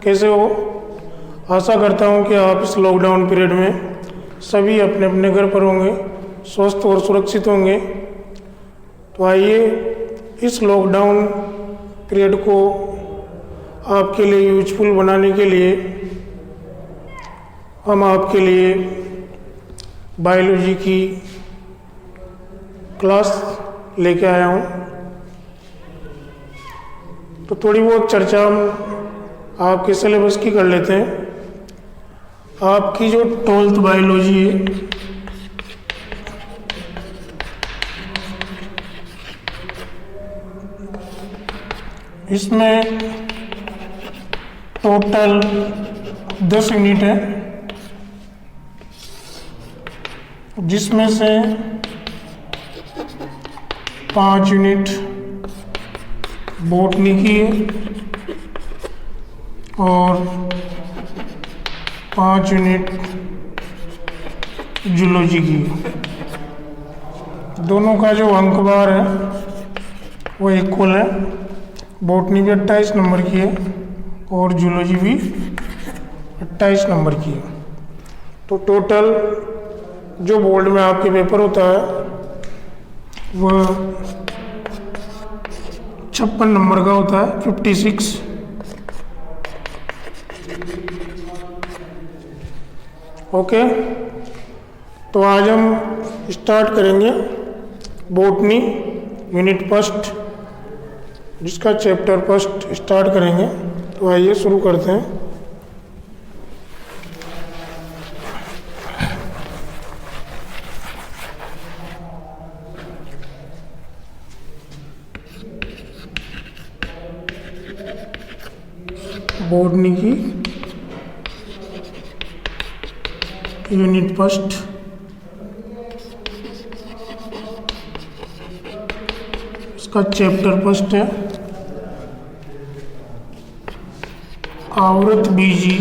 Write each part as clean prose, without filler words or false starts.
कैसे हो? आशा करता हूँ कि आप इस लॉकडाउन पीरियड में सभी अपने अपने घर पर होंगे, स्वस्थ और सुरक्षित होंगे। तो आइए इस लॉकडाउन पीरियड को आपके लिए यूजफुल बनाने के लिए हम आपके लिए बायोलॉजी की क्लास लेके आया हूँ। तो थोड़ी बहुत चर्चा हम आपके सिलेबस की कर लेते हैं। आपकी जो 12th बायोलॉजी है, इसमें टोटल 10 यूनिट है, जिसमें से 5 यूनिट बॉटनी की है और 5 यूनिट जूलॉजी की है। दोनों का जो अंकभार है वो इक्वल है। बॉटनी भी 28 नंबर की है और जूलॉजी भी 28 नंबर की है। तो टोटल जो बोर्ड में आपके पेपर होता है वह 56 नंबर का होता है, 56। ओके, तो आज हम स्टार्ट करेंगे बॉटनी यूनिट फर्स्ट, जिसका चैप्टर फर्स्ट स्टार्ट करेंगे। तो आइए शुरू करते हैं। बॉटनी की यूनिट फर्स्ट, इसका चैप्टर फर्स्ट है आवृतबीजी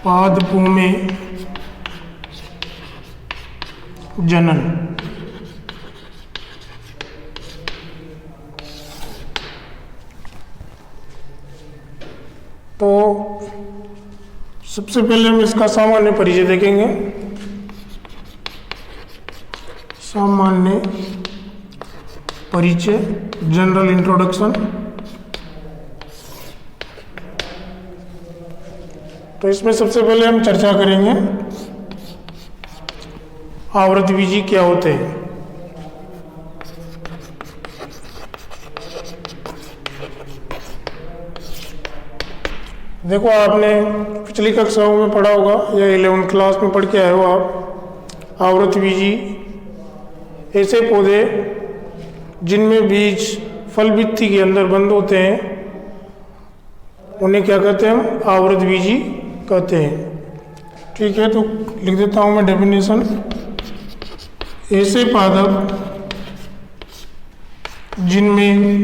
पादपों में जनन। तो सबसे पहले हम इसका सामान्य परिचय देखेंगे। सामान्य परिचय, जनरल इंट्रोडक्शन। तो इसमें सबसे पहले हम चर्चा करेंगे आवृतबीजी क्या होते हैं। देखो, आपने पिछली कक्षाओं में पढ़ा होगा या 11th क्लास में पढ़ के आए हो आप। आवृतबीजी ऐसे पौधे जिनमें बीज फल भित्ति के अंदर बंद होते हैं, उन्हें क्या कहते हैं? हम आवृतबीजी कहते हैं। ठीक है, तो लिख देता हूँ मैं डेफिनेशन। ऐसे पादप जिनमें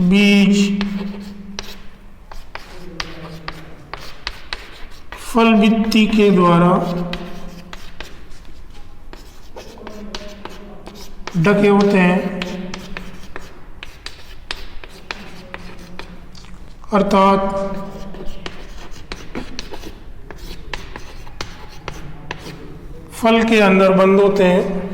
बीज फल भित्ति के द्वारा ढके होते हैं, अर्थात फल के अंदर बंद होते हैं।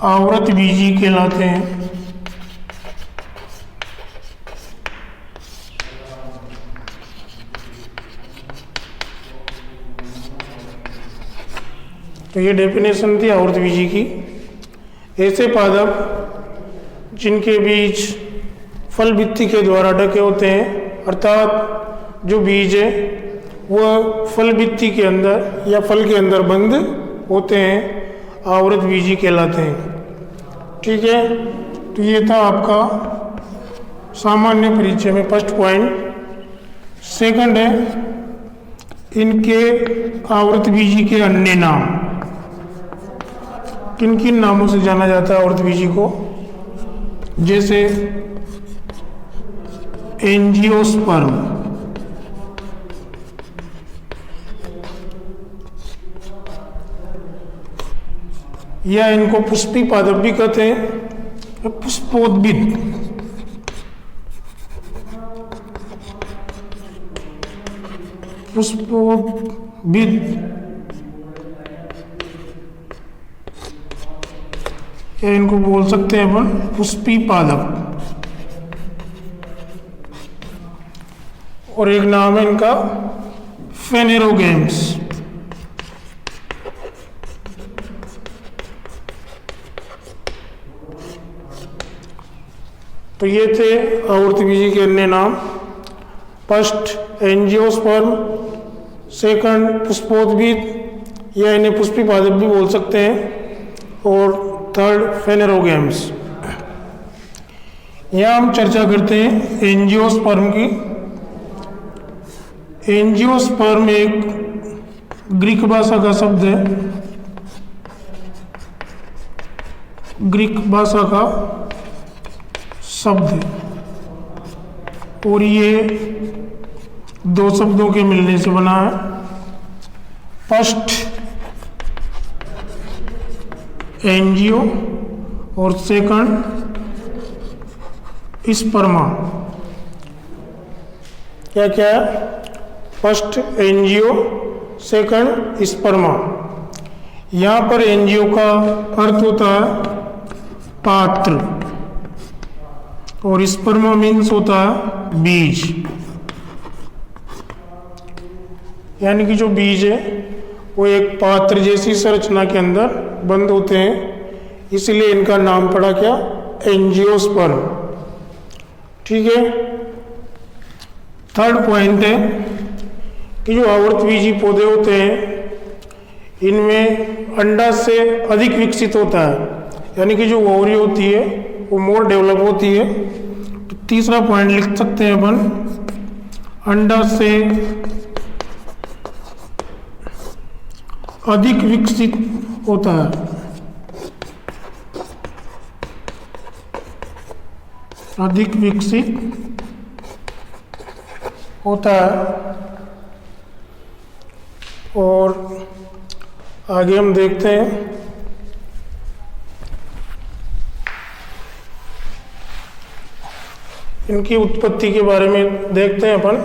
आवृतबीजी कहलाते हैं। तो ये डेफिनेशन थी आवृतबीजी की। ऐसे पादप जिनके बीज फल भित्ति के द्वारा ढके होते हैं, अर्थात जो बीज है वह फल भित्ति के अंदर या फल के अंदर बंद होते हैं, आवृतबीजी कहलाते हैं। ठीक है, तो ये था आपका सामान्य परिचय में फर्स्ट पॉइंट। सेकंड है इनके आवृतबीजी के अन्य नाम। किन किन नामों से जाना जाता है आवृतबीजी को? जैसे एंजियोस्पर्म, या इनको पुष्पी पादप भी कहते हैं, पुष्पोद्भिद। पुष्पोद्भिद या इनको बोल सकते हैं अपन पुष्पी पादप। और एक नाम है इनका फेनेरोगैम्स। तो ये थे आवर्तबीजी के अन्य नाम। फर्स्ट एंजियोस्पर्म, सेकंड पुष्पोद्भिद या इन्हें पुष्पी पादप भी बोल सकते हैं, और थर्ड फेनेरोगैम्स। यहाँ हम चर्चा करते हैं एंजियोस्पर्म की। एंजियोस्पर्म एक ग्रीक भाषा का शब्द है, ग्रीक भाषा का शब्द है, और ये दो शब्दों के मिलने से बना है। फर्स्ट एंजियो और सेकंड स्पर्मा। क्या क्या है? First angio, second sperma. यहाँ पर एंजियो का अर्थ होता है पात्र, और स्पर्मा मीन्स होता है बीज। यानी कि जो बीज है वो एक पात्र जैसी संरचना के अंदर बंद होते हैं, इसलिए इनका नाम पड़ा क्या? एंजियोस्पर्म। ठीक है। थर्ड पॉइंट है कि जो आवर्तबीजी पौधे होते हैं इनमें अंडा से अधिक विकसित होता है, यानी कि जो ओवरी होती है वो मोर डेवलप होती है। तो तीसरा पॉइंट लिख सकते हैं अपन, अंडा से अधिक विकसित होता है, अधिक विकसित होता है। और आगे हम देखते हैं इनकी उत्पत्ति के बारे में देखते हैं अपन।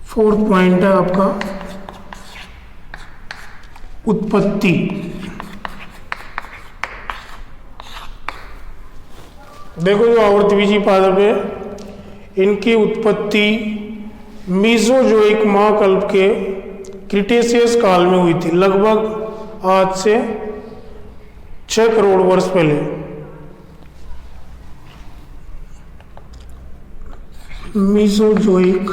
फोर्थ पॉइंट है आपका उत्पत्ति। देखो जो आवर्तबीजी पादप है इनकी उत्पत्ति मीसोजोइक महाकल्प के क्रिटेशियस काल में हुई थी, लगभग आज से 6 करोड़ वर्ष पहले। मीसोजोइक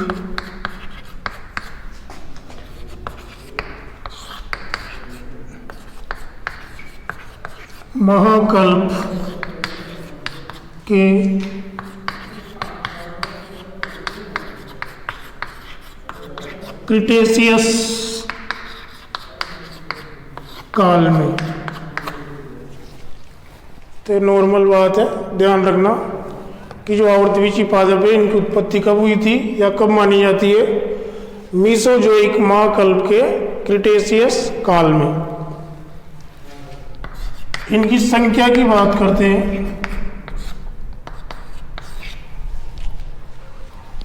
महाकल्प के क्रिटेशियस काल में। तो नॉर्मल बात है, ध्यान रखना कि जो आवर्तबीजी पादप है इनकी उत्पत्ति कब हुई थी या कब मानी जाती है? मीसोजोइक महाकल्प के क्रिटेशियस काल में। इनकी संख्या की बात करते हैं।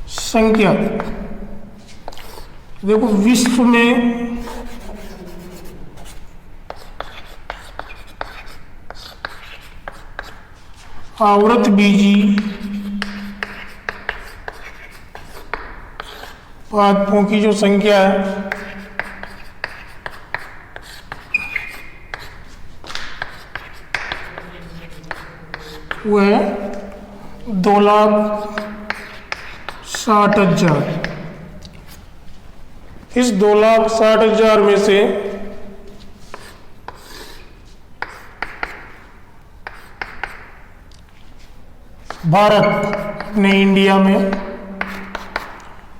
संख्या देखो, विश्व में आवर्तबीजी पादपों की जो संख्या है वो है 2,60,000। इस 2,60,000 में से भारत ने इंडिया में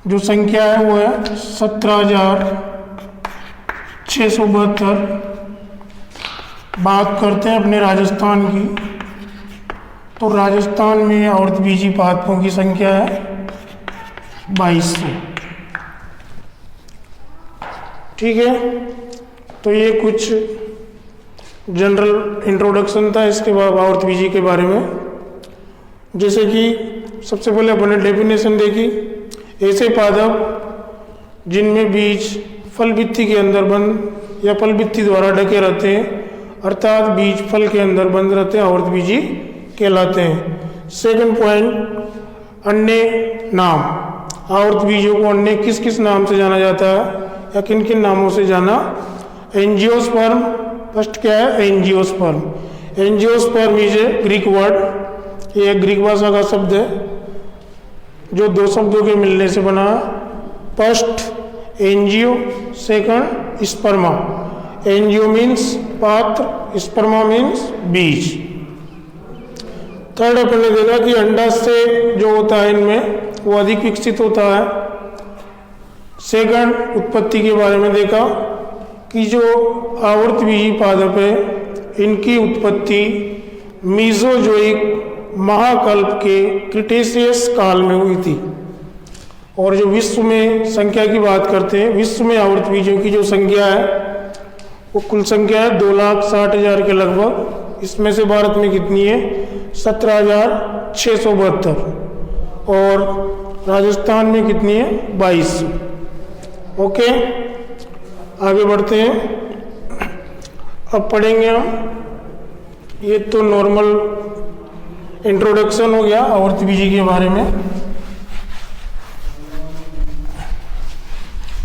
जो संख्या है वो है 17,672। बात करते हैं अपने राजस्थान की तो राजस्थान में आवृतबीजी पादपों की संख्या है 2200। ठीक है, तो ये कुछ जनरल इंट्रोडक्शन था इसके बाद आवृतबीजी के बारे में। जैसे कि सबसे पहले अपन ने डेफिनेशन देखी, ऐसे पादप जिनमें बीज फल भित्ति के अंदर बंद या फल भित्ति द्वारा ढके रहते हैं, अर्थात बीज फल के अंदर बंद रहते हैं, आवृतबीजी कहलाते हैं। सेकंड पॉइंट, अन्य नाम। आवृतबीजों को अन्य किस किस नाम से जाना जाता है या किन किन नामों से जाना? एंजियोस्पर्म। फर्स्ट क्या है? Angiosperm. Angiosperm is a Greek word, ये एक ग्रीक भाषा का शब्द है जो दो शब्दों के मिलने से बना है। First angio, second sperma. Angio means पात्र, स्पर्मा मीन्स बीज। थर्ड अपन ने देखा कि अंडाशय जो होता है इनमें वो अधिक विकसित होता है। सेकंड, उत्पत्ति के बारे में देखा कि जो आवृतबीजी पादप है इनकी उत्पत्ति मीसोजोइक महाकल्प के क्रिटेशियस काल में हुई थी। और जो विश्व में संख्या की बात करते हैं, विश्व में आवृतबीजों की जो संख्या है वो कुल संख्या है 2,60,000 के लगभग। इसमें से भारत में कितनी है? 17,672। और राजस्थान में कितनी है? 2200। ओके, आगे बढ़ते हैं। अब पढ़ेंगे हम, ये तो नॉर्मल इंट्रोडक्शन हो गया आवृतबीजी के बारे में।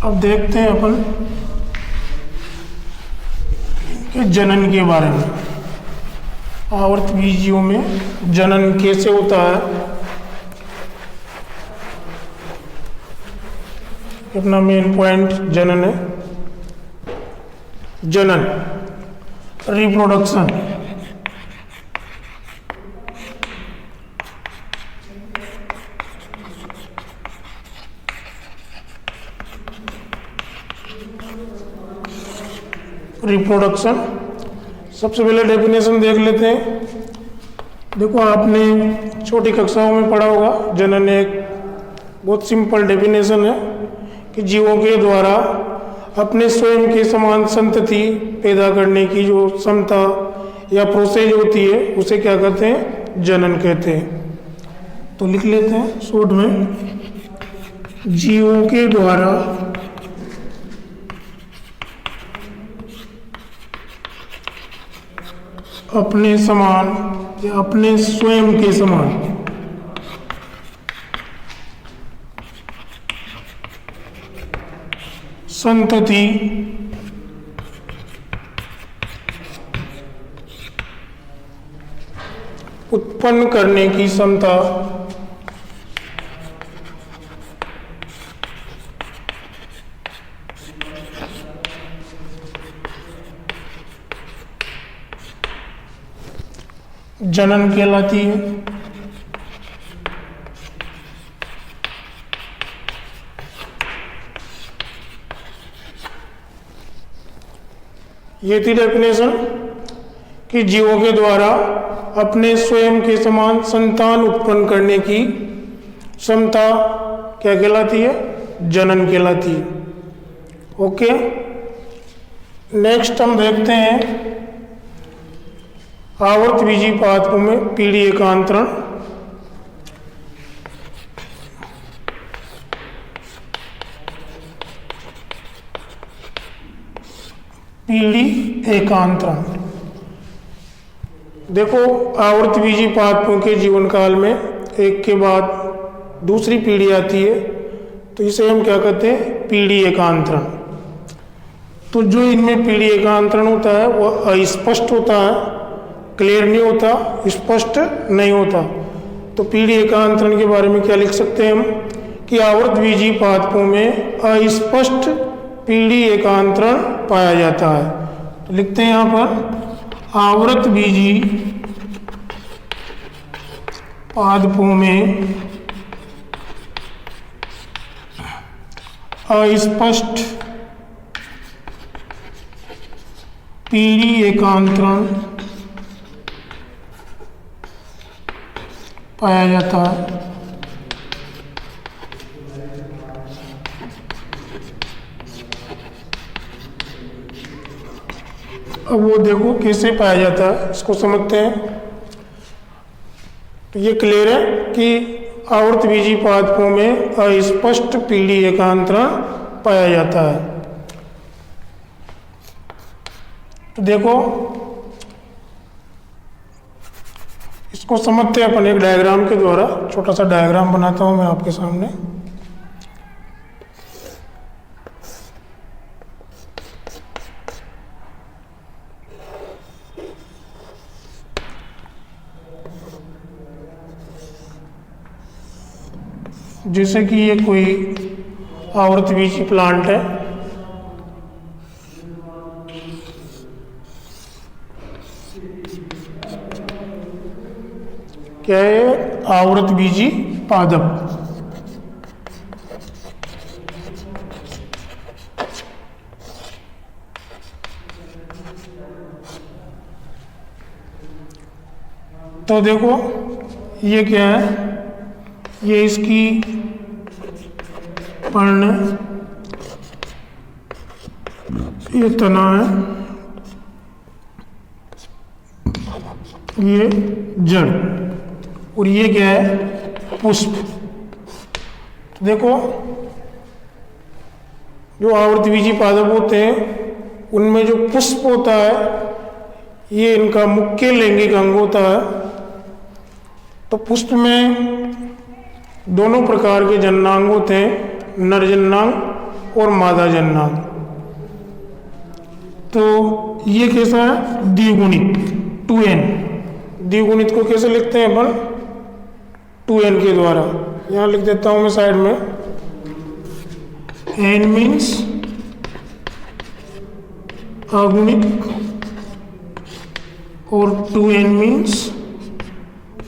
अब देखते हैं अपन के जनन के बारे में। आवृतबीजियों में जनन कैसे होता है? अपना मेन पॉइंट जनन है। जनन, रिप्रोडक्शन। रिप्रोडक्शन, सबसे पहले डेफिनेशन देख लेते हैं। देखो, आपने छोटी कक्षाओं में पढ़ा होगा, जनन एक बहुत सिंपल डेफिनेशन है कि जीवों के द्वारा अपने स्वयं के समान संतति पैदा करने की जो क्षमता या प्रोसेस होती है उसे क्या कहते हैं? जनन कहते हैं। तो लिख लेते हैं शॉर्ट में, जीवों के द्वारा अपने समान या अपने स्वयं के समान संतति उत्पन्न करने की क्षमता जनन कहलाती है। ये थी डेफिनेशन कि जीवों के द्वारा अपने स्वयं के समान संतान उत्पन्न करने की क्षमता क्या कहलाती है? जनन कहलाती है। ओके, नेक्स्ट हम देखते हैं आवृतबीजी पादपों में पीढ़ी एकांतरण। पीढ़ी एकांतरण, देखो आवृतबीजी पादपों के जीवन काल में एक के बाद दूसरी पीढ़ी आती है, तो इसे हम क्या कहते हैं? पीढ़ी एकांतरण। तो जो इनमें पीढ़ी एकांतरण होता है वह अस्पष्ट होता है, क्लियर नहीं होता, स्पष्ट नहीं होता। तो पीढ़ी एकांतरण के बारे में क्या लिख सकते हैं हम कि आवृतबीजी पादपों में अस्पष्ट पीढ़ी एकांतरण पाया जाता है। तो लिखते हैं यहाँ पर आवृतबीजी पादपों में अस्पष्ट पीढ़ी एकांतरण पाया जाता है। अब वो देखो कैसे पाया जाता है, इसको समझते हैं। तो ये क्लियर है कि आवर्तबीजी पादपों में अस्पष्ट पीढ़ी एकांतरण पाया जाता है। तो देखो इसको समझते हैं अपन एक डायग्राम के द्वारा। छोटा सा डायग्राम बनाता हूं मैं आपके सामने। जैसे कि ये कोई आवर्तबीजी प्लांट है, क्या है? आवर्तबीजी पादप। तो देखो ये क्या है? ये इसकी पर्ण, ये तना है, ये जड़, और ये क्या है? पुष्प। तो देखो जो आवर्तबीजी पादप होते हैं उनमें जो पुष्प होता है ये इनका मुख्य लैंगिक अंग होता है। तो पुष्प में दोनों प्रकार के जननांग होते हैं, नर जननांग और मादा जननांग। तो ये कैसा है? द्विगुणित, 2n। द्विगुणित को कैसे लिखते हैं अपन? 2n के द्वारा। यहाँ लिख देता हूं मैं साइड में। n मीन्स अगुणित और 2n मीन्स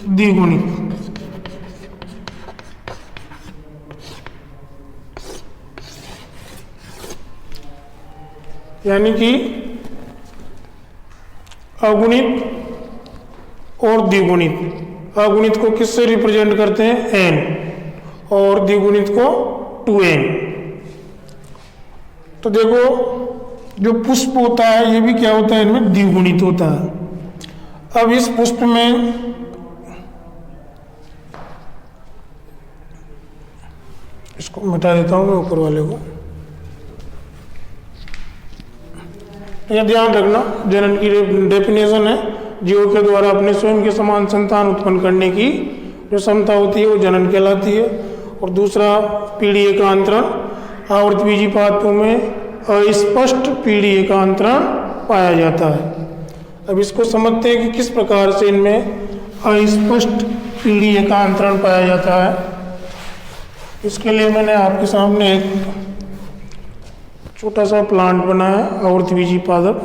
द्विगुणित। यानी कि अगुणित और द्विगुणित। अगुणित को किससे रिप्रेजेंट करते हैं? n, और द्विगुणित को 2n। तो देखो जो पुष्प होता है ये भी क्या होता है? इनमें द्विगुणित होता है। अब इस पुष्प में इसको मिटा देता हूं मैं ऊपर वाले को। यह ध्यान रखना, जनन की डेफिनेशन है, जीवों के द्वारा अपने स्वयं के समान संतान उत्पन्न करने की जो क्षमता होती है वो जनन कहलाती है। और दूसरा पीढ़ी एकांतरण, आवर्तबीजी पादपों में अस्पष्ट पीढ़ी एकांतरण पाया जाता है। अब इसको समझते हैं कि किस प्रकार से इनमें अस्पष्ट पीढ़ी एकांतरण पाया जाता है। इसके लिए मैंने आपके सामने एक छोटा सा प्लांट बनाया, आवर्तबीजी पादप।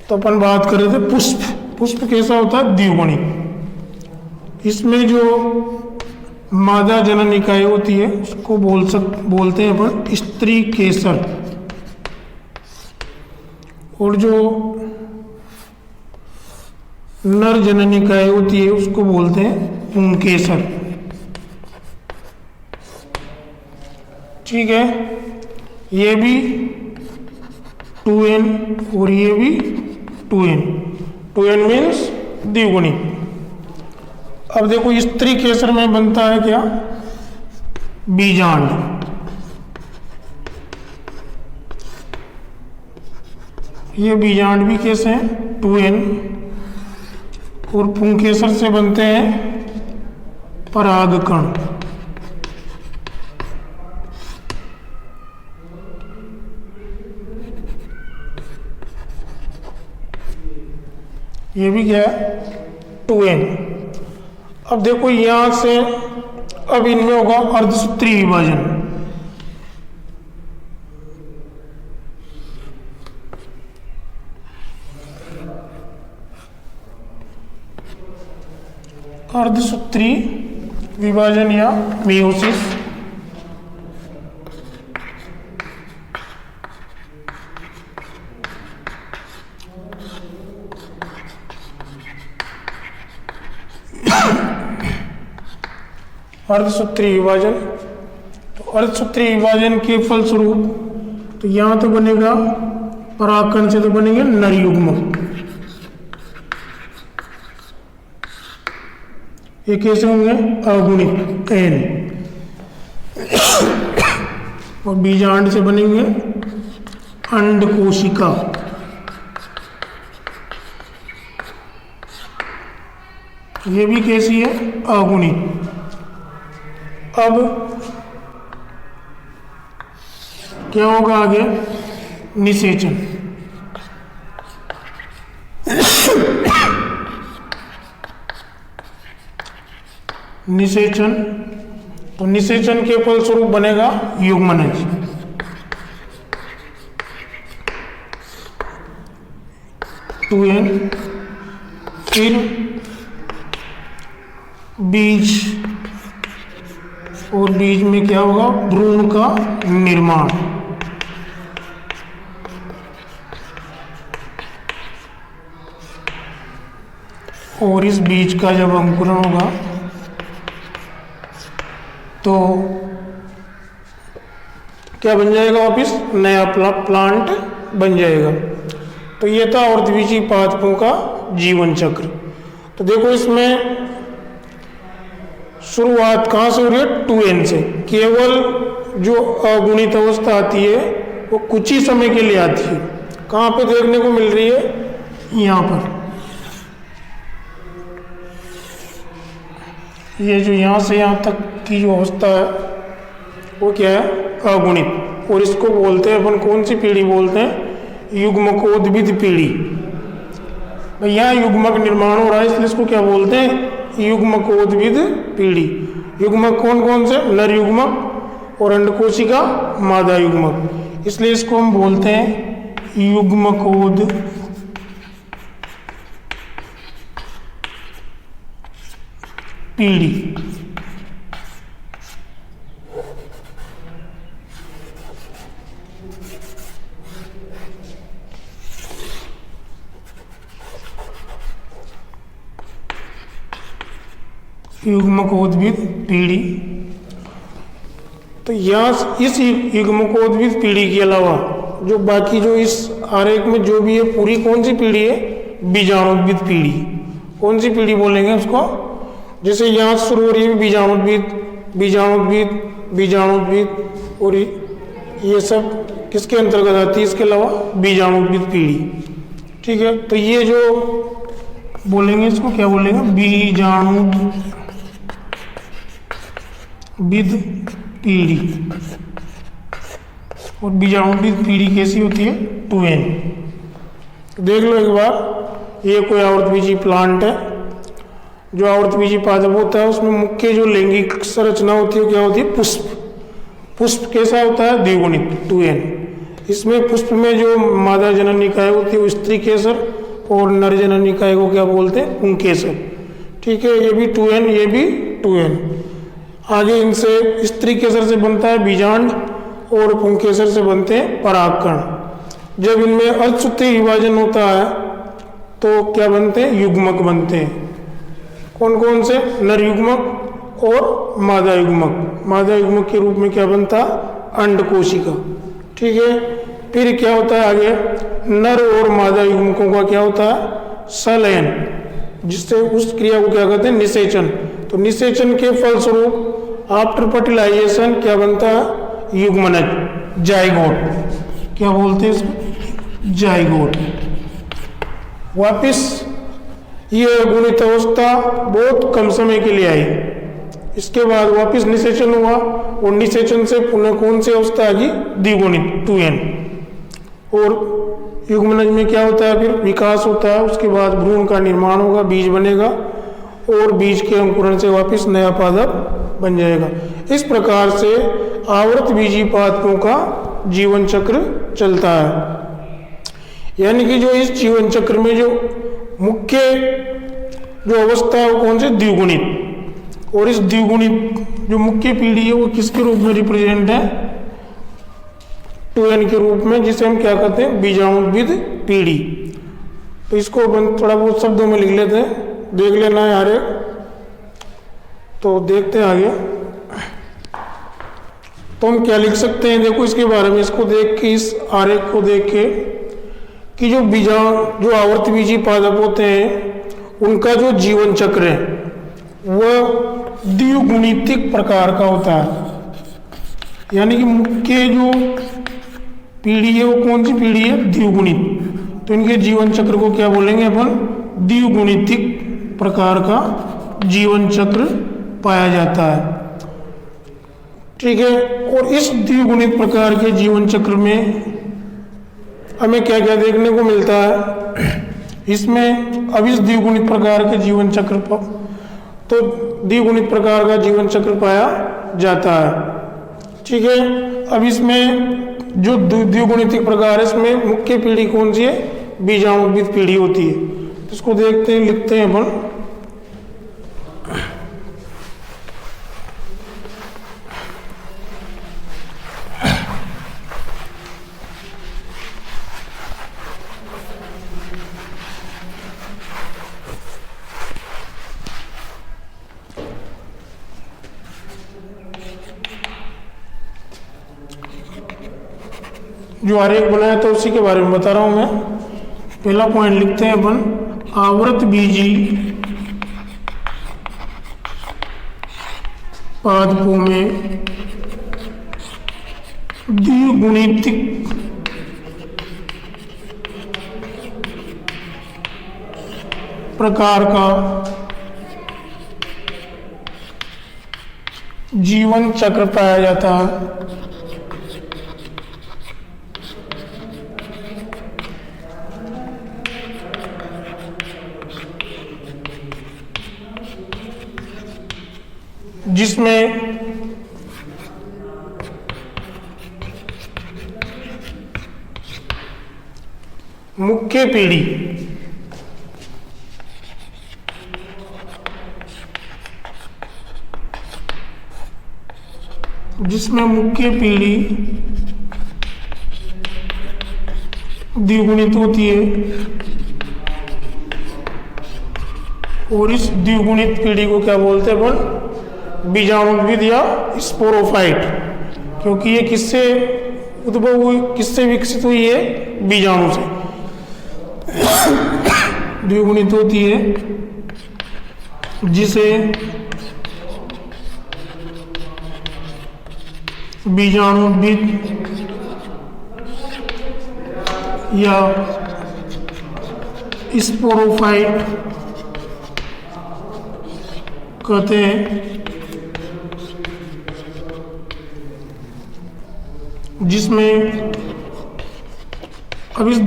तो अपन बात कर रहे थे पुष्प। पुष्प कैसा होता है? द्विगुणित। इसमें जो मादा जनन इकाई होती है उसको बोलते हैं अपन स्त्री केसर, और जो नर जनन इकाई होती है उसको बोलते हैं पुंकेसर। ठीक है, ये भी 2n और ये भी 2n। 2n मीन्स द्विगुणित। अब देखो स्त्री केसर में बनता है क्या? बीजांड। ये बीजांड भी कैसे हैं? 2n। और पुंकेसर से बनते हैं परागकण। ये भी क्या है? 2n। अब देखो यहां से अब इनमें होगा अर्धसूत्री विभाजन। अर्धसूत्री विभाजन या मियोसिस। अर्धसूत्री विभाजन। तो अर्धसूत्री विभाजन के फलस्वरूप तो यहाँ तो बनेगा परागकण से तो बनेंगे नर युग्मक। ये कैसे होंगे? अगुणित एन। और बीजांड से बनेंगे अंड कोशिका। ये भी कैसी है? अगुणित। अब क्या होगा आगे? निषेचन। निषेचन, तो निषेचन के फलस्वरूप बनेगा युग्मनज। Two N. फिर बीज, और बीज में क्या होगा? भ्रूण का निर्माण। और इस बीज का जब अंकुरण होगा तो क्या बन जाएगा? वापिस नया प्लांट बन जाएगा। तो ये था औरधबीजी पादपों का जीवन चक्र। तो देखो इसमें शुरुआत कहाँ से हो रही है? 2n से। केवल जो अगुणित अवस्था आती है वो कुछ ही समय के लिए आती है। कहाँ पे देखने को मिल रही है? यहाँ पर। ये जो यहाँ से यहाँ तक की जो अवस्था है वो क्या है? अगुणित। और इसको बोलते हैं अपन, कौन सी पीढ़ी बोलते हैं? युग्मकोद्भिद पीढ़ी। भाई यहाँ युग्मक निर्माण हो रहा है, इसलिए इसको क्या बोलते हैं? युग्मकोद्भिद पीढ़ी। युग्मक कौन कौन से? नर युग्मक और अंडकोशिका मादा युग्मक। इसलिए इसको हम बोलते हैं युग्मकोद पीढ़ी। युग्मकोद्भिद पीढ़ी। तो यहाँ इस युग्मकोद्भिद पीढ़ी के अलावा जो बाकी जो इस आरेख में जो भी है पूरी कौन सी पीढ़ी है? बीजाणुद्भिद पीढ़ी। कौन सी पीढ़ी बोलेंगे उसको? जैसे यहाँ शुरू हो रही है बीजाणुद्भिद, बीजाणुद्भिद, बीजाणुद्भिद, और ये सब किसके अंतर्गत आती है? इसके अलावा बीजाणुद्भिद पीढ़ी। ठीक है, तो ये जो बोलेंगे इसको क्या बोलेंगे? बीजाणुद्भिद पीढ़ी। और बीजाणुद्भिद पीढ़ी कैसी होती है? 2n। देख लो एक बार, ये कोई आवर्तबीजी प्लांट है। जो आवर्तबीजी पादप होता है उसमें मुख्य जो लैंगिक संरचना होती है क्या होती है? पुष्प। पुष्प कैसा होता है? द्विगुणित 2n। इसमें पुष्प में जो मादा जनन निकाय होती है वो स्त्री केसर, और नर जनन निकाय को क्या बोलते हैं? पुंकेसर। ठीक है, ये भी 2n, ये भी 2n। आगे इनसे स्त्री केसर से बनता है बीजांड, और पुंकेसर से बनते हैं परागकण। जब इनमें अर्धसूत्री विभाजन होता है तो क्या बनते हैं? युग्मक बनते हैं। कौन कौन से? नर युग्मक और मादा युग्मक। मादा युग्मक के रूप में क्या बनता? अंड कोशिका। ठीक है, फिर क्या होता है आगे? नर और मादा युग्मकों का क्या होता है? संलयन, जिससे उस क्रिया को क्या कहते हैं? निषेचन। तो निषेचन के फलस्वरूप आफ्टर फर्टिलाइजेशन क्या बनता है? युग्मनज, जाइगोट। क्या बोलते हैं इसको? जाइगोट। वापिस ये गुणित अवस्था बहुत कम समय के लिए आई। इसके बाद वापस निषेचन हुआ, और निषेचन से पुनः कौन सी अवस्था आ गई? द्विगुणित 2n। और युग्मनज में क्या होता है? फिर विकास होता है, उसके बाद भ्रूण का निर्माण होगा, बीज बनेगा, और बीज के अंकुरण से वापस नया पादप बन जाएगा। इस प्रकार से आवर्तबीजी पादपों का जीवन चक्र चलता है। यानी कि जो इस जीवन चक्र में जो मुख्य जो अवस्था है वो कौन से? द्विगुणित। और इस द्विगुणित जो मुख्य पीढ़ी है वो किसके रूप में रिप्रेजेंट है? 2n के रूप में, जिसे हम क्या कहते हैं? बीजाणुद्भिद पीढ़ी। तो इसको थोड़ा बहुत शब्दों में लिख लेते हैं, देख लेना है यार। तो देखते हैं आगे। तो हम क्या लिख सकते हैं, देखो इसके बारे में, इसको देख के, इस आरेख को देख के, कि जो आवर्तबीजी पादप होते हैं उनका जो जीवन चक्र है वह द्विगुणितिक प्रकार का होता है। यानी कि मुख्य जो पीढ़ी है वो कौन सी पीढ़ी है, द्विगुणित। तो इनके जीवन चक्र को क्या बोलेंगे अपन, द्विगुणितिक प्रकार का जीवन चक्र पाया जाता है। ठीक है, और इस द्विगुणित प्रकार के जीवन चक्र में हमें क्या क्या देखने को मिलता है इसमें। अब इस द्विगुणित प्रकार के जीवन चक्र पर तो द्विगुणित प्रकार का जीवन चक्र पाया जाता है। ठीक है, अब इसमें जो द्विगुणित प्रकार है इसमें मुख्य पीढ़ी कौन सी है, बीजाणुविद पीढ़ी होती है। तो इसको देखते हैं, लिखते हैं अपन। जो आरेख बनाया तो उसी के बारे में बता रहा हूं मैं। पहला पॉइंट लिखते हैं अपन, आवर्त बीजी पादपों में द्विगुणितिक प्रकार का जीवन चक्र पाया जाता है। जिसमें मुख्य पीढ़ी द्विगुणित होती है, और इस द्विगुणित पीढ़ी को क्या बोलते हैं अपन, बीजाणुविद या स्पोरोफाइट। क्योंकि ये किससे उद्भव हुई, किससे विकसित हुई है, बीजाणु से द्विगुणित होती है, जिसे बीजाणुविद या स्पोरोफाइट कहते हैं। जिसमें अब इस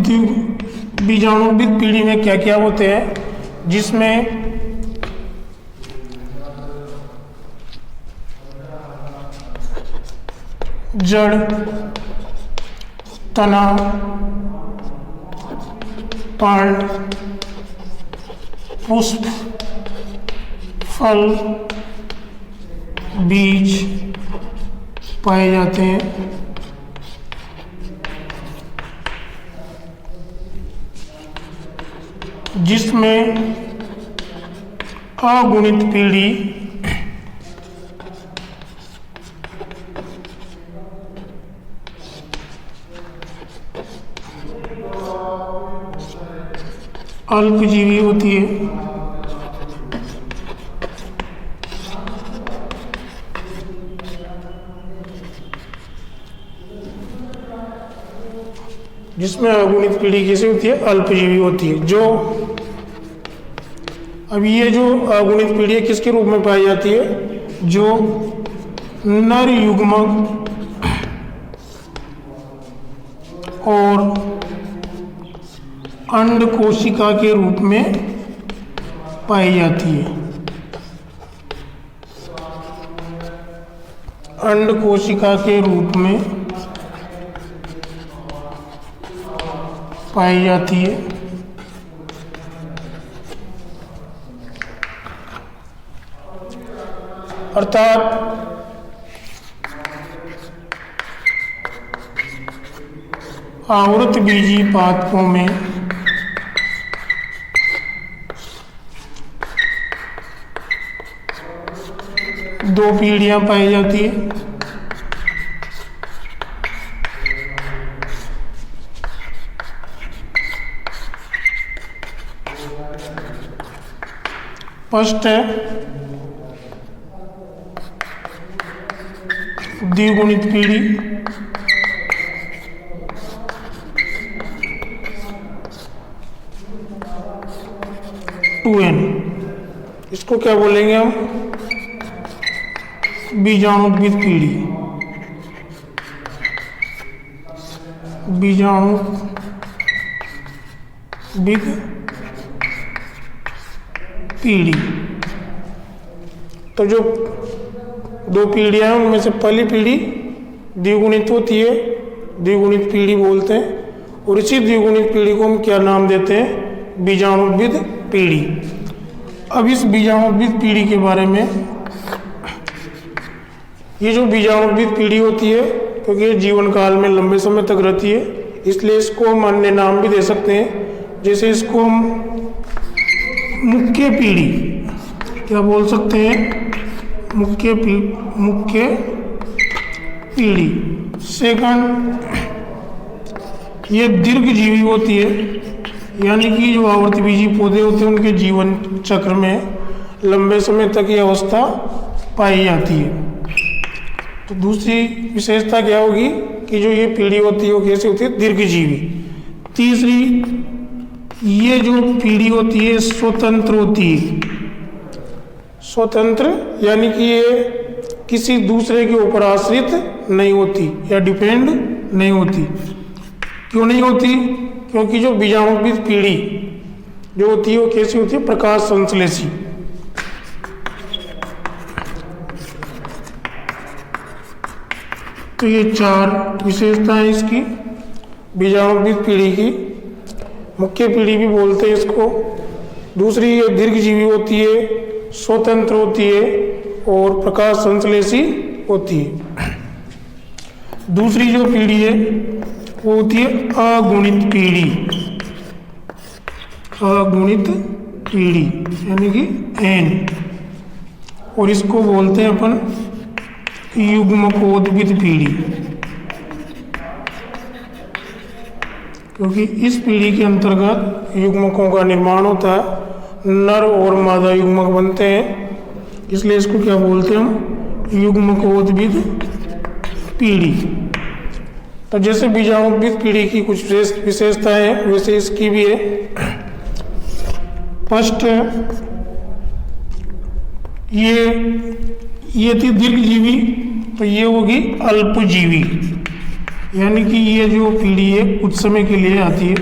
बीजाणुविद पीढ़ी में क्या क्या होते हैं, जिसमें जड़, तना, पर्ण, पुष्प, फल, बीज पाए जाते हैं। जिसमें अगुणित पीढ़ी अल्पजीवी होती है। जिसमें अगुणित पीढ़ी कैसी होती है, अल्पजीवी होती है। जो अब ये जो अगुणित पीढ़ी किसके रूप में पाई जाती है, जो नर युग्मक और अंड कोशिका के रूप में पाई जाती है। अंड कोशिका के रूप में पाई जाती है। अर्थात आवृत बीजी पादपों में दो पीढ़ियां पाई जाती है। फर्स्ट है द्विगुणित पीढ़ी, टू एन, इसको क्या बोलेंगे हम, बीजाणुद्भिद पीढ़ी, बीजाणुद्भिद पीढ़ी। तो जो दो पीढ़ियाँ हैं उनमें से पहली पीढ़ी द्विगुणित होती है, द्विगुणित पीढ़ी बोलते हैं, और इसी द्विगुणित पीढ़ी को हम क्या नाम देते हैं, बीजाणुद्भिद पीढ़ी। अब इस बीजाणुद्भिद पीढ़ी के बारे में, ये जो बीजाणुद्भिद पीढ़ी होती है, क्योंकि ये जीवन काल में लंबे समय तक रहती है, इसलिए इसको हम अन्य नाम भी दे सकते हैं। जैसे इसको हम मुख्य पीढ़ी क्या बोल सकते हैं, मुख्य पीढ़ी। सेकंड, ये दीर्घजीवी होती है, यानी कि जो आवर्तबीजी पौधे होते हैं उनके जीवन चक्र में लंबे समय तक ये अवस्था पाई जाती है। तो दूसरी विशेषता क्या होगी कि जो ये पीढ़ी होती है वो कैसे होती है, दीर्घजीवी। तीसरी, ये जो पीढ़ी होती है स्वतंत्र होती है, स्वतंत्र यानी कि ये किसी दूसरे के ऊपर आश्रित नहीं होती या डिपेंड नहीं होती। क्यों नहीं होती, क्योंकि जो बीजाणुद्भिद पीढ़ी जो होती है वो कैसी होती है, प्रकाश संश्लेषी। तो ये चार विशेषताएं इसकी बीजाणुद्भिद पीढ़ी की। मुख्य पीढ़ी भी बोलते हैं इसको। दूसरी, ये दीर्घजीवी होती है, स्वतंत्र होती है और प्रकाश संश्लेषी होती है। दूसरी जो पीढ़ी है वो होती है अगुणित पीढ़ी, अगुणित पीढ़ी यानी कि एन, और इसको बोलते हैं अपन युग्मकोद्भिद पीढ़ी, क्योंकि इस पीढ़ी के अंतर्गत युग्मकों का निर्माण होता है, नर और मादा युग्मक बनते हैं, इसलिए इसको क्या बोलते हैं हम, युग्मकोद्भिद पीढ़ी। तो जैसे बीजाणुद्भिद पीढ़ी की कुछ विशेषताएं हैं वैसे इसकी भी है। फर्स्ट, ये थी दीर्घजीवी, तो ये होगी अल्पजीवी, यानी कि ये जो पीढ़ी है कुछ समय के लिए आती है।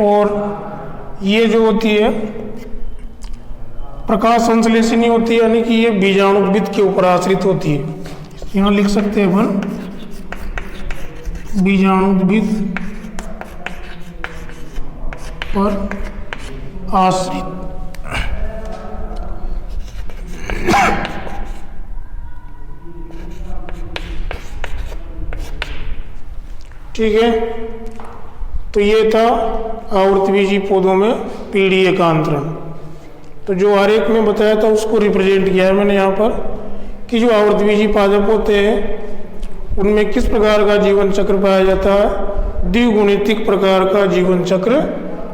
और ये जो होती है प्रकाश संश्लेषणी होती है, यानी कि ये बीजाणुद्भिद के ऊपर आश्रित होती है। यहाँ लिख सकते हैं अपन बीजाणुद्भिद पर आश्रित। ठीक है, तो ये था आवर्तबीजी पौधों में पीढ़ी एकांतरण। तो जो आरेख में बताया था उसको रिप्रेजेंट किया है मैंने यहाँ पर कि जो आवर्तबीजी पादप होते हैं उनमें किस प्रकार का जीवन चक्र पाया जाता है, द्विगुणितिक प्रकार का जीवन चक्र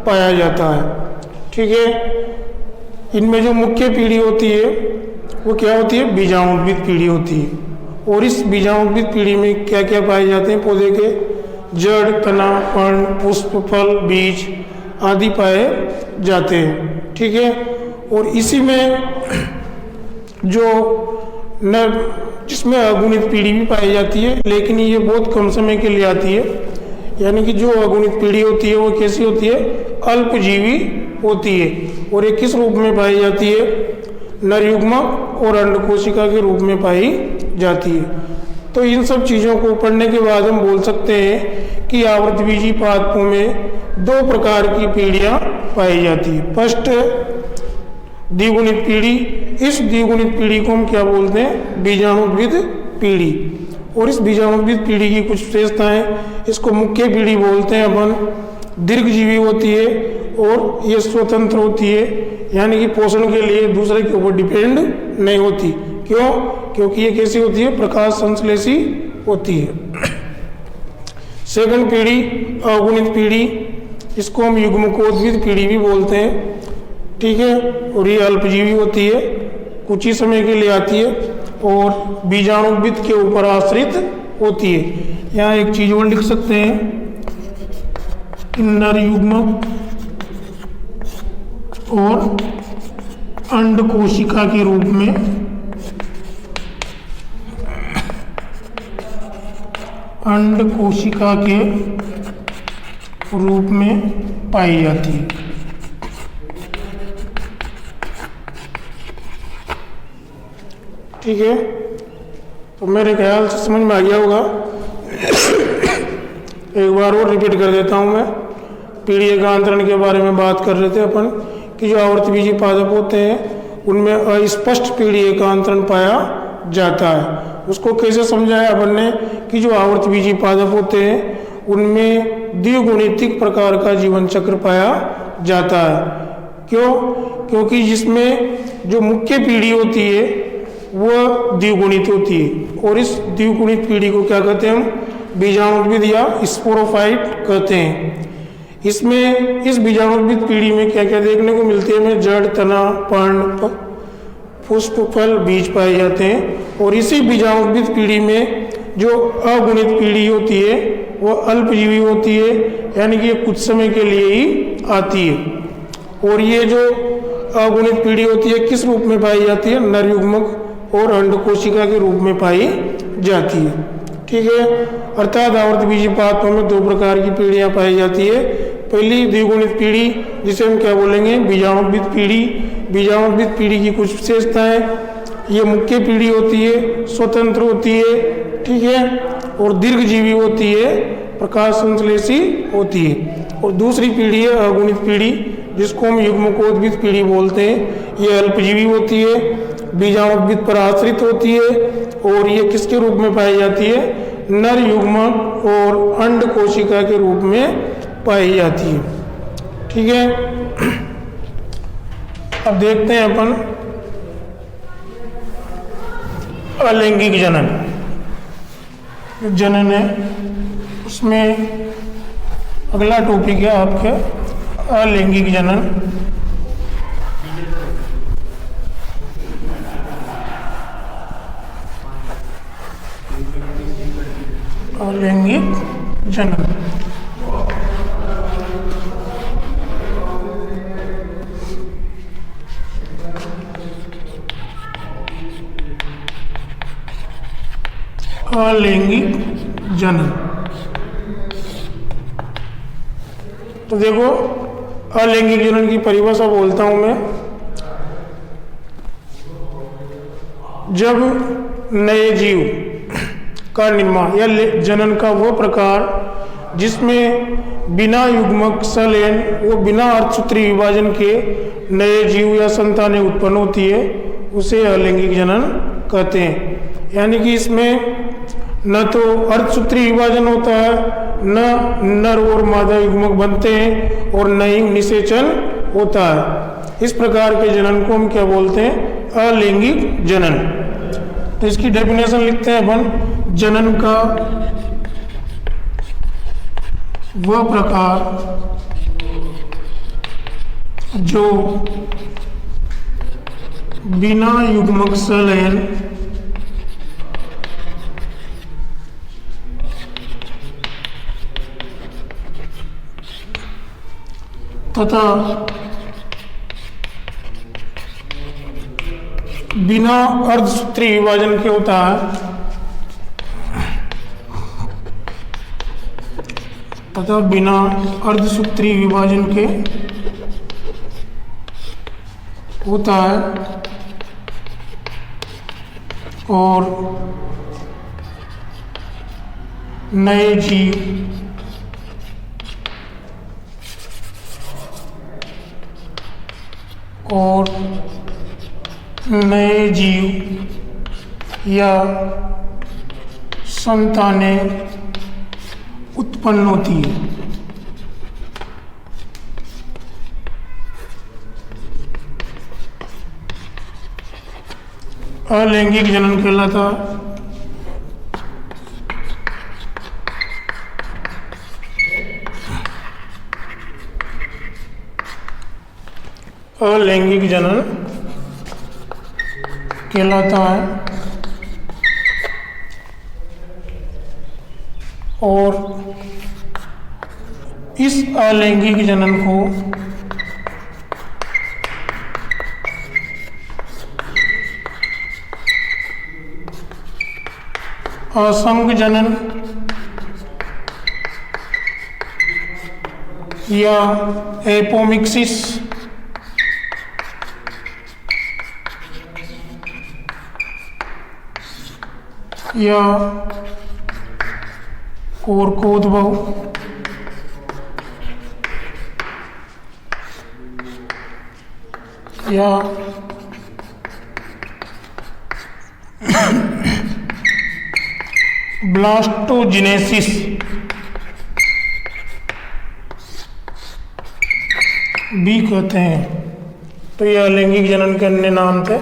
पाया जाता है। ठीक है, इनमें जो मुख्य पीढ़ी होती है वो क्या होती है, बीजाणुद्भिद पीढ़ी होती है। और इस बीजाणुद्भिद पीढ़ी में क्या क्या पाए जाते हैं, पौधे के जड़, तना, पर्ण, पुष्प, फल, बीज आदि पाए जाते हैं। ठीक है, और इसी में जो जिसमें अगुणित पीढ़ी भी पाई जाती है, लेकिन ये बहुत कम समय के लिए आती है। यानी कि जो अगुणित पीढ़ी होती है वो कैसी होती है, अल्पजीवी होती है। और ये किस रूप में पाई जाती है, नर युग्मक और अंड कोशिका के रूप में पाई जाती है। तो इन सब चीज़ों को पढ़ने के बाद हम बोल सकते हैं कि आवर्तबीजी पादपों में दो प्रकार की पीढ़ियाँ पाई जाती है। फर्स्ट, द्विगुणित पीढ़ी। इस द्विगुणित पीढ़ी को हम क्या बोलते हैं, बीजाणुद्भिद पीढ़ी। और इस बीजाणुद्भिद पीढ़ी की कुछ विशेषताएं, इसको मुख्य पीढ़ी बोलते हैं अपन। दीर्घजीवी होती है और ये स्वतंत्र होती है, यानी कि पोषण के लिए दूसरे के ऊपर डिपेंड नहीं होती। क्यों, क्योंकि ये कैसी होती है, प्रकाश संश्लेषी होती है। सेकंड पीढ़ी अगुणित पीढ़ी। इसको हम युग्मकोद्भिद पीढ़ी भी बोलते हैं, ठीक है। और ये अल्पजीवी होती है, कुछ ही समय के लिए आती है और बीजाणुविद के ऊपर आश्रित होती है। यहाँ एक चीज और लिख सकते हैं, नर युग्मक और अंड कोशिका के रूप में अंड कोशिका के रूप में पाई जाती है। ठीक है, तो मेरे ख्याल से समझ में आ गया होगा। एक बार और रिपीट कर देता हूँ मैं। पीढ़ी एकांतरण के बारे में बात कर रहे थे अपन कि जो आवर्तबीजी पादप होते हैं उनमें अस्पष्ट पीढ़ी एकांतरण पाया जाता है। उसको कैसे समझाया अपन ने कि जो आवर्तबीजी पादप होते हैं उनमें द्विगुणितिक प्रकार का जीवन चक्र पाया जाता है। क्यों? क्योंकि जिसमें जो मुख्य पीढ़ी होती है वह द्विगुणित होती है, और इस द्विगुणित पीढ़ी को क्या कहते हैं हम? बीजाणुविद या स्पोरोफाइट कहते हैं। इसमें इस बीजाणुविद पीढ़ी में क्या क्या देखने को मिलती है? हमें जड़, तना, पर्ण, पुष्प, फल, बीज पाए जाते हैं। और इसी बीजाणुविद पीढ़ी में जो अगुणित पीढ़ी होती है वह अल्पजीवी होती है, यानी कि कुछ समय के लिए ही आती है। और ये जो अगुणित पीढ़ी होती है किस रूप में पाई जाती है? नर युग्मक और अंड कोशिका के रूप में पाई जाती है। ठीक है, अर्थात आवर्तबीजी पादपों में दो प्रकार की पीढ़ियां पाई जाती है। पहली द्विगुणित पीढ़ी, जिसे हम क्या बोलेंगे? बीजाणुविद पीढ़ी। बीजाणुविद पीढ़ी की कुछ विशेषताएं, ये मुख्य पीढ़ी होती है, स्वतंत्र होती है, ठीक है, और दीर्घजीवी होती है, प्रकाश संश्लेषी होती है। और दूसरी पीढ़ी है अगुणित पीढ़ी, जिसको हम युग्मकोद्भिद पीढ़ी बोलते हैं। ये अल्पजीवी होती है, बीजाणुविद पर आश्रित होती है, और ये किसके रूप में पाई जाती है? नर युग्मक और अंड कोशिका के रूप में पाई जाती है। ठीक है, अब देखते हैं अपन अलैंगिक जनन। जनन है, उसमें अगला टॉपिक है आपके अलैंगिक जनन। अलैंगिक जनन। अलैंगिक जनन, तो देखो अलैंगिक जनन की परिभाषा बोलता हूं मैं। जब नए जीव का निर्माण या जनन का वो प्रकार जिसमें बिना युग्मक सलयन वो बिना अर्धसूत्री विभाजन के नए जीव या संतानें उत्पन्न होती है, उसे अलैंगिक जनन कहते हैं। यानी कि इसमें न तो अर्धसूत्री विभाजन होता है, न नर और मादा युग्मक बनते हैं, और न ही निषेचन होता है। इस प्रकार के जनन को हम क्या बोलते हैं? अलैंगिक जनन। तो इसकी डेफिनेशन लिखते हैं अपन। जनन का वह प्रकार जो बिना युग्मक सलयन तथा बिना अर्धसूत्री विभाजन के होता है, तथा बिना अर्धसूत्री विभाजन के होता है, और नए जीव और नए जीव या संतानें उत्पन्न होती है। अलैंगिक जनन कहलाता। अलैंगिक जनन कहलाता है। और इस अलैंगिक जनन को असंग जनन या एपोमिक्सिस या कोर्कोद्भव या ब्लास्टोजेनेसिस भी कहते हैं। तो यह अलैंगिक जनन के अन्य नाम थे।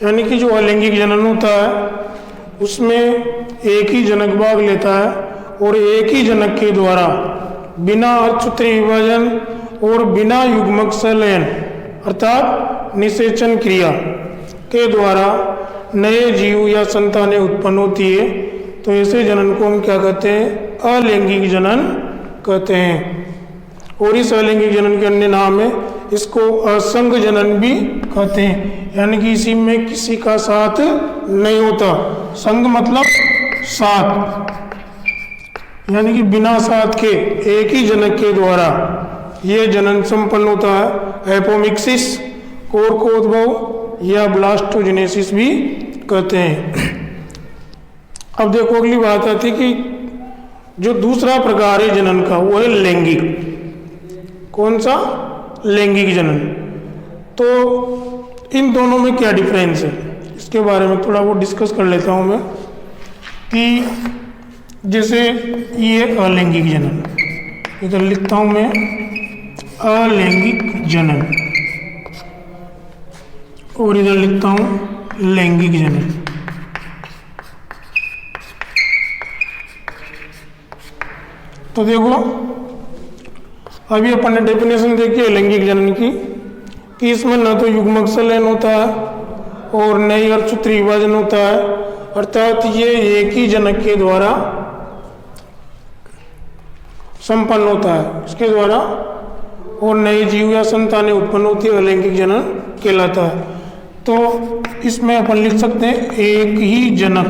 यानी कि जो अलैंगिक जनन होता है उसमें एक ही जनक भाग लेता है और एक ही जनक के द्वारा बिना अर्धसूत्री विभाजन और बिना युग्मक संलयन अर्थात निषेचन क्रिया के द्वारा नए जीव या संतानें उत्पन्न होती है। तो ऐसे जनन को हम क्या कहते हैं? अलैंगिक जनन कहते हैं। और इस अलैंगिक जनन के अन्य नाम है, इसको असंग जनन भी कहते हैं। यानी कि इसी में किसी का साथ नहीं होता। संग मतलब साथ, यानी कि बिना साथ के एक ही जनक के द्वारा ये जनन संपन्न होता है। एपोमिक्सिस, कोर्कोद्भव या ब्लास्टोजेनेसिस भी कहते हैं। अब देखो अगली बात आती कि जो दूसरा प्रकार है जनन का वो है लैंगिक। कौन सा? लैंगिक जनन। तो इन दोनों में क्या डिफरेंस है इसके बारे में थोड़ा वो डिस्कस कर लेता हूँ मैं। कि जैसे ये अलैंगिक जनन, इधर लिखता हूँ मैं अलैंगिक जनन और इधर लिखता हूँ लैंगिक जनन। तो देखो अभी अपन ने डेफिनेशन देखी है लैंगिक जनन की कि इसमें न तो युग्मक संलयन होता है और न ही अर्धसूत्री विभाजन होता है। अर्थात ये एक ही जनक के द्वारा संपन्न होता है, इसके द्वारा और नए जीव या संतानें उत्पन्न होती है, अलैंगिक जनन कहलाता है। तो इसमें अपन लिख सकते हैं एक ही जनक।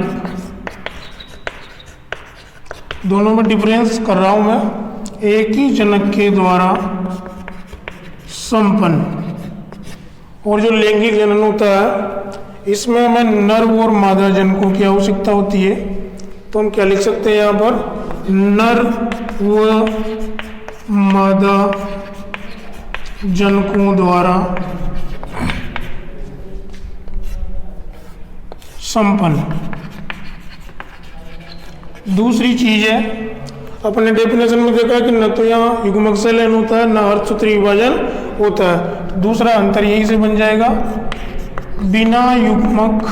दोनों में डिफरेंस कर रहा हूं मैं। एक ही जनक के द्वारा संपन्न। और जो लैंगिक जनन होता है इसमें हमें नर और मादा जनकों की आवश्यकता होती है। तो हम क्या लिख सकते हैं यहाँ पर? नर व मादा जनकों द्वारा संपन्न। दूसरी चीज है, अपने डेफिनेशन में देखा कि न तो यहाँ युग्मक संलयन होता है, न अर्धसूत्री विभाजन होता है। तो दूसरा अंतर यहीं से बन जाएगा, बिना युग्मक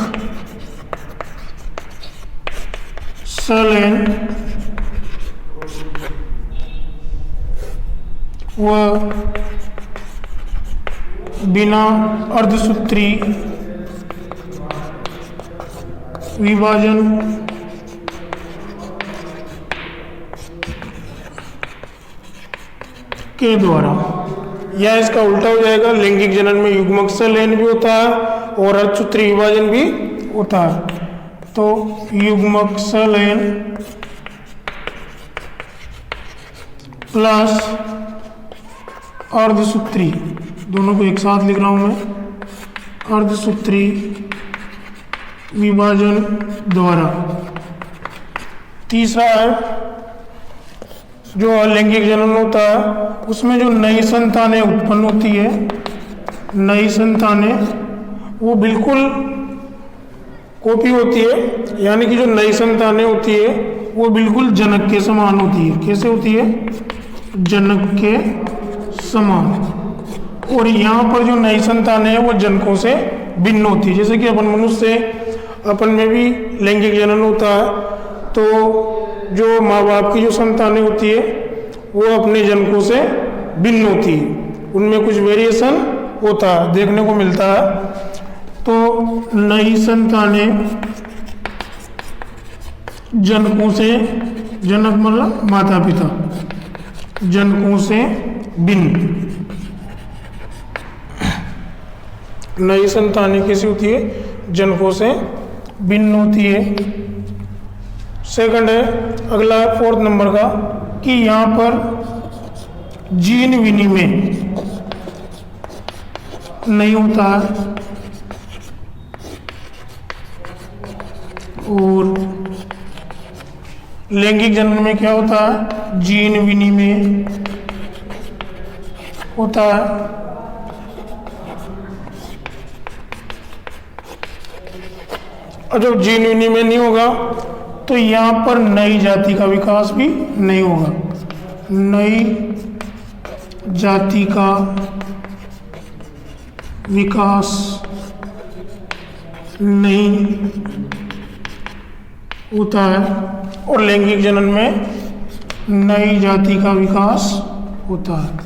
संलयन व बिना अर्धसूत्री विभाजन के द्वारा, या इसका उल्टा हो जाएगा, लैंगिक जनन में युग्मक संलयन भी होता है और अर्धसूत्री विभाजन भी होता है। तो युग्मक संलयन प्लस अर्धसूत्री, दोनों को एक साथ लिख रहा हूं मैं, अर्धसूत्री विभाजन द्वारा। तीसरा है जो अलैंगिक जनन होता है उसमें जो नई संतानें उत्पन्न होती है, नई संतानें वो बिल्कुल कॉपी होती है। यानी कि जो नई संतानें होती है वो बिल्कुल जनक के समान होती है। कैसे होती है? जनक के समान। और यहाँ पर जो नई संतानें हैं वो जनकों से भिन्न होती है। जैसे कि अपन मनुष्य, अपन में भी लैंगिक जनन होता है। तो जो माँ बाप की जो संतानें होती है वो अपने जनकों से भिन्न होती है, उनमें कुछ वेरिएशन होता है, देखने को मिलता है। तो नई संतानें जनकों से, जनक मतलब माता पिता, जनकों से भिन्न, नई संतानें कैसी होती है? जनकों से भिन्न होती है। सेकंड है, अगला है 4th नंबर का, कि यहाँ पर जीन विनिमय नहीं होता है और लैंगिक जनन में क्या होता है? जीन विनिमय होता है। और जब जीन विनिमय नहीं होगा तो यहाँ पर नई जाति का विकास भी नहीं होगा, नई जाति का विकास नहीं होता है। और लैंगिक जनन में नई जाति का विकास होता है,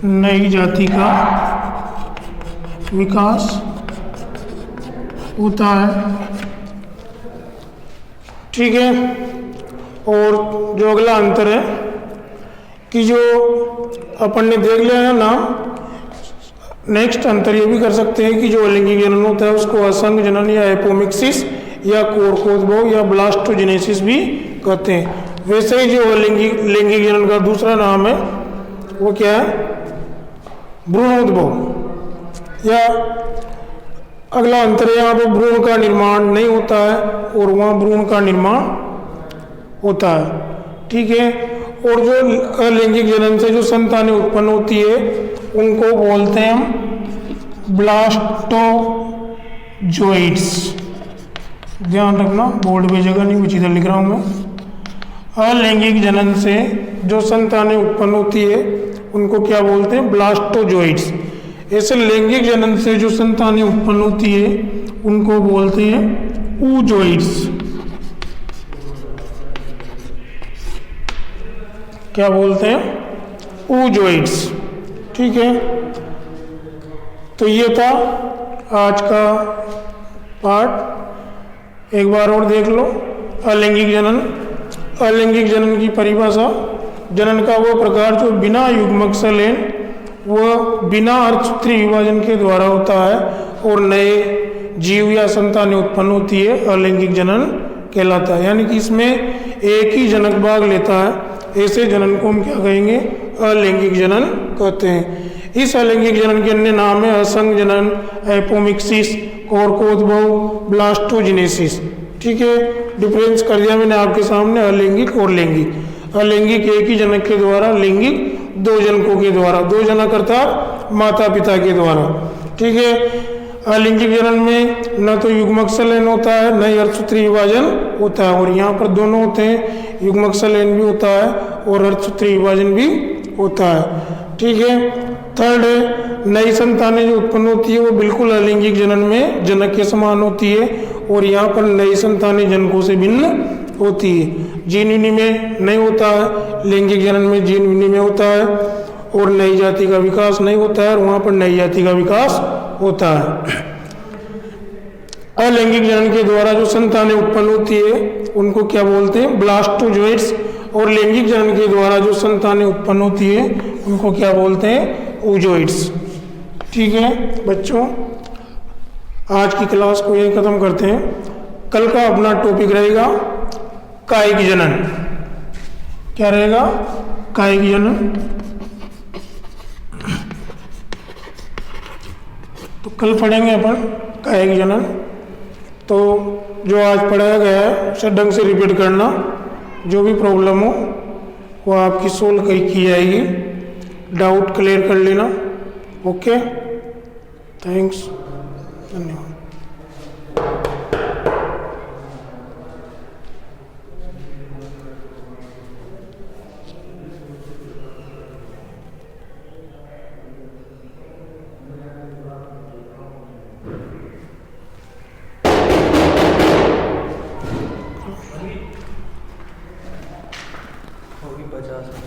नई जाति का विकास होता है। ठीक है। और जो अगला अंतर है कि जो अपन ने देख लिया है ना, नेक्स्ट अंतर ये भी कर सकते हैं कि जो अलैंगिक जनन होता है उसको असंग जनन या एपोमिक्सिस या कोरकोद्भव या ब्लास्टोजेनेसिस भी कहते हैं। वैसे ही जो लैंगिक जनन का दूसरा नाम है वो क्या है? भ्रूणोद्भव। या अगला अंतर है, यहाँ पर भ्रूण का निर्माण नहीं होता है और वहाँ भ्रूण का निर्माण होता है। ठीक है। और जो अलैंगिक जनन से जो संतानें उत्पन्न होती है उनको बोलते हैं हम ब्लास्टोजोइड्स। ध्यान रखना, बोर्ड पे जगह नहीं, कुछ इधर लिख रहा हूँ मैं। अलैंगिक जनन से जो संतानें उत्पन्न होती है उनको क्या बोलते हैं? ब्लास्टोजोइड्स। ऐसे लैंगिक जनन से जो संतानें उत्पन्न होती है उनको बोलते हैं ऊजोइड्स। क्या बोलते हैं? ऊजोइड्स। ठीक है। तो ये था आज का पार्ट, एक बार और देख लो। अलैंगिक जनन, अलैंगिक जनन की परिभाषा, जनन का वो प्रकार जो बिना युग्मक संलयन वह बिना अर्धसूत्री विभाजन के द्वारा होता है और नए जीव या संतानें उत्पन्न होती है, अलैंगिक जनन कहलाता है। यानी कि इसमें एक ही जनक भाग लेता है, ऐसे जनन को हम क्या कहेंगे? अलैंगिक जनन कहते हैं। इस अलैंगिक जनन के अन्य नाम है असंग जनन, एपोमिक्सिस, कोरकोद्भव, ब्लास्टोजेनेसिस। ठीक है। डिफरेंस कर दिया मैंने आपके सामने अलैंगिक और लैंगिक। अलैंगिक एक ही जनक के द्वारा, लैंगिक दो जनकों के द्वारा, दो जनक अर्थात माता पिता के द्वारा। ठीक है। अलैंगिक जनन में न तो युग्मक संलयन होता है न ही अर्धसूत्री विभाजन होता है, और यहाँ पर दोनों होते हैं, युग्मक संलयन भी होता है और अर्धसूत्री विभाजन भी होता है। ठीक है। थर्ड है, नई संतानें जो उत्पन्न होती है वो बिल्कुल अलैंगिक जनन में जनक के समान होती है और यहाँ पर नई संतानें जनकों से भिन्न होती है। जीन विनिमय नहीं होता है, लैंगिक जनन में जीन विनिमय होता है और नई जाति का विकास नहीं होता है और वहाँ पर नई जाति का विकास होता है। अलैंगिक जनन के द्वारा जो संतानें उत्पन्न होती है उनको क्या बोलते हैं? ब्लास्टोजोइड्स। और लैंगिक जनन के द्वारा जो संतानें उत्पन्न होती है उनको क्या बोलते हैं? ऊजोइड्स। ठीक है बच्चों, आज की क्लास को यही खत्म करते हैं। कल का अपना टॉपिक रहेगा कायिक जनन। क्या रहेगा? कायिक जनन। तो कल पढ़ेंगे अपन कायिक जनन। तो जो आज पढ़ाया गया है उसे ढंग से रिपीट करना, जो भी प्रॉब्लम हो वो आपकी सोल्व की जाएगी। डाउट क्लियर कर लेना। ओके, थैंक्स, धन्यवाद। होगी। 50